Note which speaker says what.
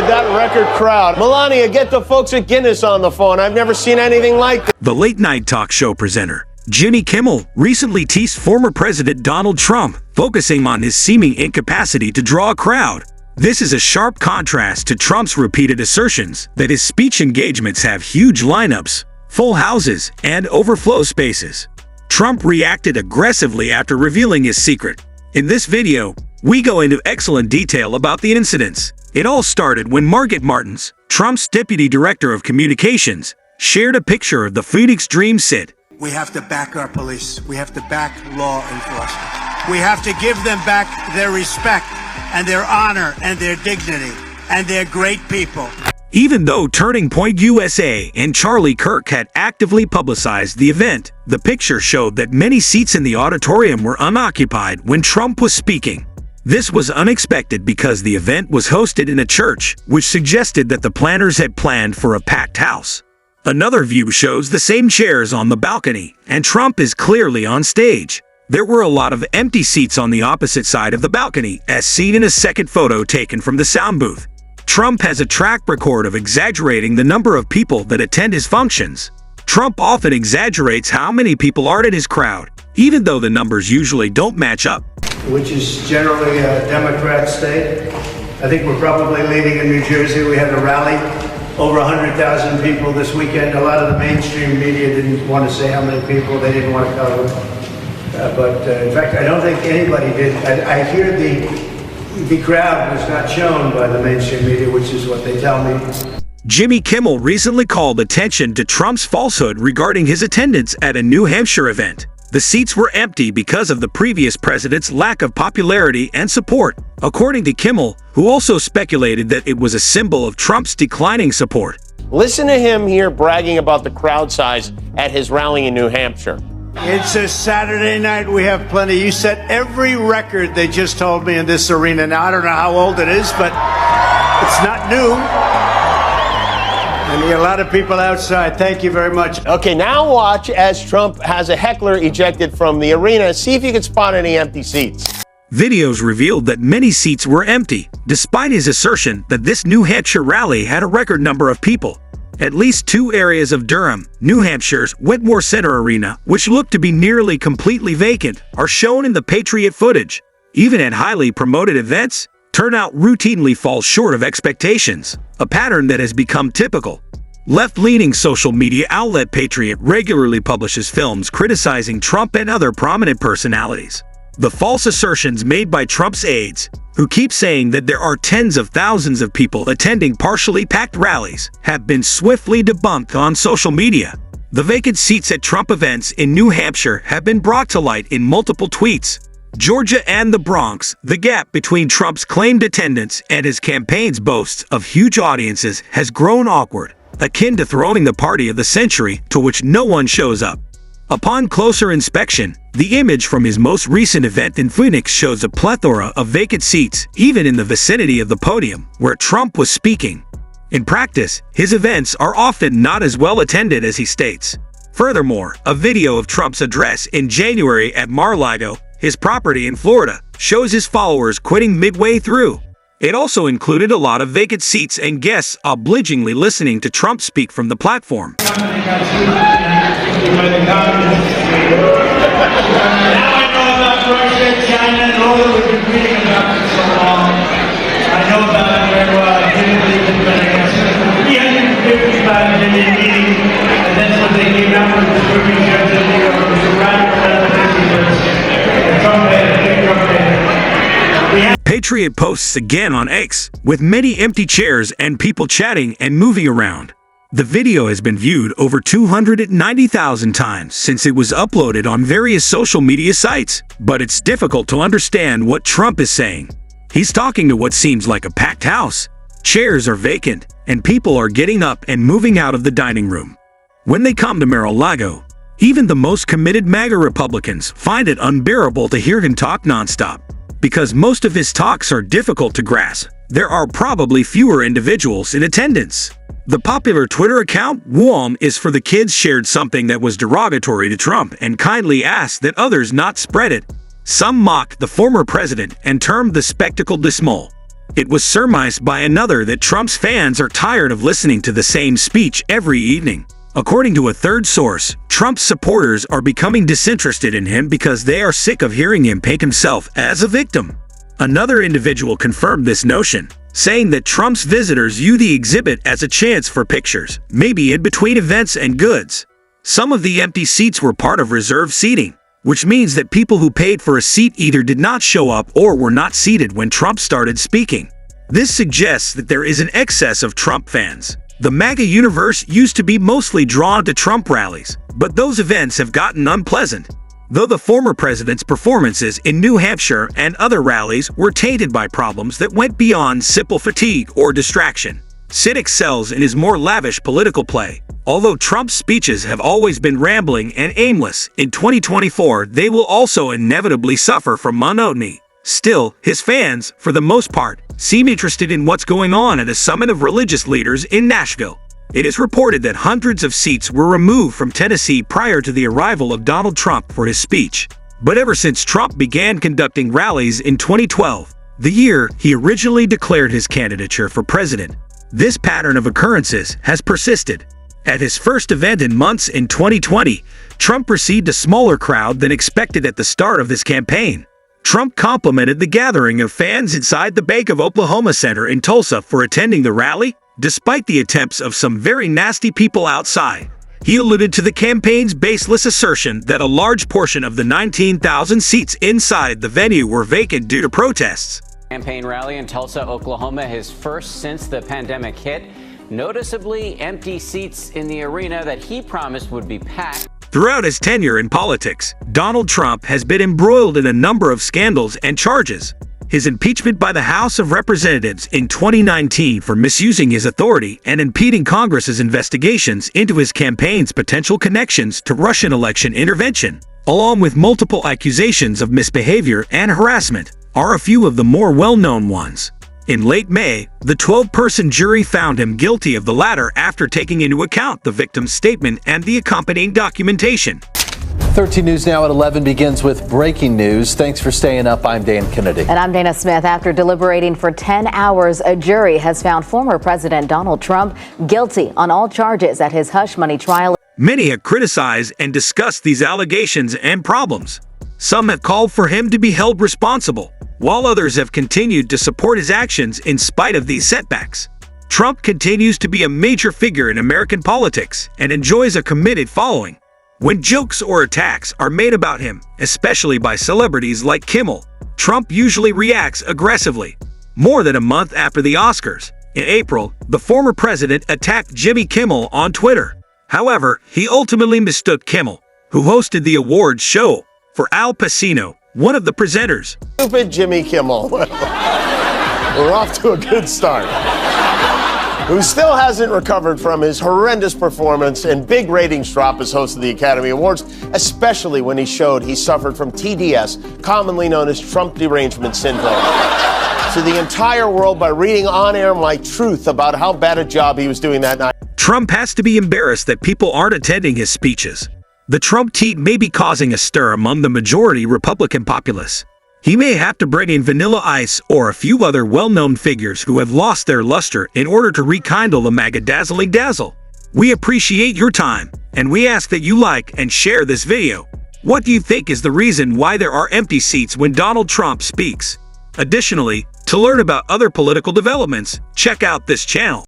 Speaker 1: at that record crowd. Melania, get the folks at Guinness on the phone. I've never seen anything like this.
Speaker 2: The late-night talk show presenter, Jimmy Kimmel, recently teased former President Donald Trump, focusing on his seeming incapacity to draw a crowd. This is a sharp contrast to Trump's repeated assertions that his speech engagements have huge lineups, full houses, and overflow spaces. Trump reacted aggressively after revealing his secret. In this video, we go into excellent detail about the incidents. It all started when Margaret Martins, Trump's deputy director of communications, shared a picture of the Phoenix Dream sit.
Speaker 3: We have to back our police. We have to back law enforcement. We have to give them back their respect and their honor and their dignity, and they're great people.
Speaker 2: Even though Turning Point USA and Charlie Kirk had actively publicized the event, the picture showed that many seats in the auditorium were unoccupied when Trump was speaking. This was unexpected because the event was hosted in a church, which suggested that the planners had planned for a packed house. Another view shows the same chairs on the balcony, and Trump is clearly on stage. There were a lot of empty seats on the opposite side of the balcony, as seen in a second photo taken from the sound booth. Trump has a track record of exaggerating the number of people that attend his functions. Trump often exaggerates how many people are in his crowd, even though the numbers usually don't match up.
Speaker 4: Which is generally a Democrat state. I think we're probably leading in New Jersey. We had a rally, over 100,000 people this weekend. A lot of the mainstream media didn't want to say how many people, they didn't want to cover it. But in fact, I don't think anybody did. I hear the crowd was not shown by the mainstream media, which is what they tell me.
Speaker 2: Jimmy Kimmel recently called attention to Trump's falsehood regarding his attendance at a New Hampshire event. The seats were empty because of the previous president's lack of popularity and support, according to Kimmel, who also speculated that it was a symbol of Trump's declining support.
Speaker 1: Listen to him here bragging about the crowd size at his rally in New Hampshire.
Speaker 3: It's a Saturday night. We have plenty. You set every record, they just told me, in this arena. Now, I don't know how old it is, but it's not new. And there are a lot of people outside. Thank you very much.
Speaker 1: Okay, now watch as Trump has a heckler ejected from the arena. See if you can spot any empty seats.
Speaker 2: Videos revealed that many seats were empty, despite his assertion that this New Hampshire rally had a record number of people. At least two areas of Durham, New Hampshire's Wetmore Center Arena, which looked to be nearly completely vacant, are shown in the Patriot footage. Even at highly promoted events, turnout routinely falls short of expectations, a pattern that has become typical. Left-leaning social media outlet Patriot regularly publishes films criticizing Trump and other prominent personalities. The false assertions made by Trump's aides, who keep saying that there are tens of thousands of people attending partially packed rallies, have been swiftly debunked on social media. The vacant seats at Trump events in New Hampshire have been brought to light in multiple tweets. Georgia and the Bronx, the gap between Trump's claimed attendance and his campaign's boasts of huge audiences has grown awkward, akin to throwing the party of the century to which no one shows up. Upon closer inspection, the image from his most recent event in Phoenix shows a plethora of vacant seats, even in the vicinity of the podium where Trump was speaking. In practice, his events are often not as well attended as he states. Furthermore, a video of Trump's address in January at Mar-a-Lago, his property in Florida, shows his followers quitting midway through. It also included a lot of vacant seats and guests obligingly listening to Trump speak from the platform.
Speaker 5: Now I know about Russia, China, and all that we've been reading about for so long. I know about it very well. I didn't believe it, but I got 355 million meeting, and that's what they came out with the Supreme Judge of New York. It was a radical
Speaker 2: Patriot posts again on X, with many empty chairs and people chatting and moving around. The video has been viewed over 290,000 times since it was uploaded on various social media sites, but it's difficult to understand what Trump is saying. He's talking to what seems like a packed house. Chairs are vacant, and people are getting up and moving out of the dining room. When they come to Mar-a-Lago, even the most committed MAGA Republicans find it unbearable to hear him talk nonstop. Because most of his talks are difficult to grasp, there are probably fewer individuals in attendance. The popular Twitter account Wham is for the kids shared something that was derogatory to Trump and kindly asked that others not spread it. Some mocked the former president and termed the spectacle dismal. It was surmised by another that Trump's fans are tired of listening to the same speech every evening. According to a third source, Trump's supporters are becoming disinterested in him because they are sick of hearing him paint himself as a victim. Another individual confirmed this notion, saying that Trump's visitors view the exhibit as a chance for pictures, maybe in between events and goods. Some of the empty seats were part of reserved seating, which means that people who paid for a seat either did not show up or were not seated when Trump started speaking. This suggests that there is an excess of Trump fans. The MAGA universe used to be mostly drawn to Trump rallies, but those events have gotten unpleasant. Though the former president's performances in New Hampshire and other rallies were tainted by problems that went beyond simple fatigue or distraction, Sid excels in his more lavish political play. Although Trump's speeches have always been rambling and aimless, in 2024 they will also inevitably suffer from monotony. Still, his fans, for the most part, seem interested in what's going on at a summit of religious leaders in Nashville. It is reported that hundreds of seats were removed from Tennessee prior to the arrival of Donald Trump for his speech. But ever since Trump began conducting rallies in 2012, the year he originally declared his candidature for president, this pattern of occurrences has persisted. At his first event in months in 2020, Trump received a smaller crowd than expected at the start of this campaign. Trump complimented the gathering of fans inside the Bank of Oklahoma Center in Tulsa for attending the rally, despite the attempts of some very nasty people outside. He alluded to the campaign's baseless assertion that a large portion of the 19,000 seats inside the venue were vacant due to protests.
Speaker 6: Campaign rally in Tulsa, Oklahoma, his first since the pandemic hit. Noticeably empty seats in the arena that he promised would be packed.
Speaker 2: Throughout his tenure in politics, Donald Trump has been embroiled in a number of scandals and charges. His impeachment by the House of Representatives in 2019 for misusing his authority and impeding Congress's investigations into his campaign's potential connections to Russian election intervention, along with multiple accusations of misbehavior and harassment, are a few of the more well-known ones. In late May, the 12-person jury found him guilty of the latter after taking into account the victim's statement and the accompanying documentation.
Speaker 7: 13 News Now at 11 begins with breaking news. Thanks for staying up. I'm Dan Kennedy.
Speaker 8: And I'm Dana Smith. After deliberating for 10 hours, a jury has found former President Donald Trump guilty on all charges at his hush money trial.
Speaker 2: Many have criticized and discussed these allegations and problems. Some have called for him to be held responsible, while others have continued to support his actions in spite of these setbacks. Trump continues to be a major figure in American politics and enjoys a committed following. When jokes or attacks are made about him, especially by celebrities like Kimmel, Trump usually reacts aggressively. More than a month after the Oscars, in April, the former president attacked Jimmy Kimmel on Twitter. However, he ultimately mistook Kimmel, who hosted the awards show, for Al Pacino, one of the presenters.
Speaker 1: Stupid Jimmy Kimmel. We're off to a good start. Who still hasn't recovered from his horrendous performance and big ratings drop as host of the Academy Awards, especially when he showed he suffered from TDS, commonly known as Trump derangement syndrome, to the entire world by reading on-air my truth about how bad a job he was doing that night.
Speaker 2: Trump has to be embarrassed that people aren't attending his speeches. The Trump tweet may be causing a stir among the majority Republican populace. He may have to bring in Vanilla Ice or a few other well-known figures who have lost their luster in order to rekindle the MAGA dazzling dazzle. We appreciate your time, and we ask that you like and share this video. What do you think is the reason why there are empty seats when Donald Trump speaks? Additionally, to learn about other political developments, check out this channel.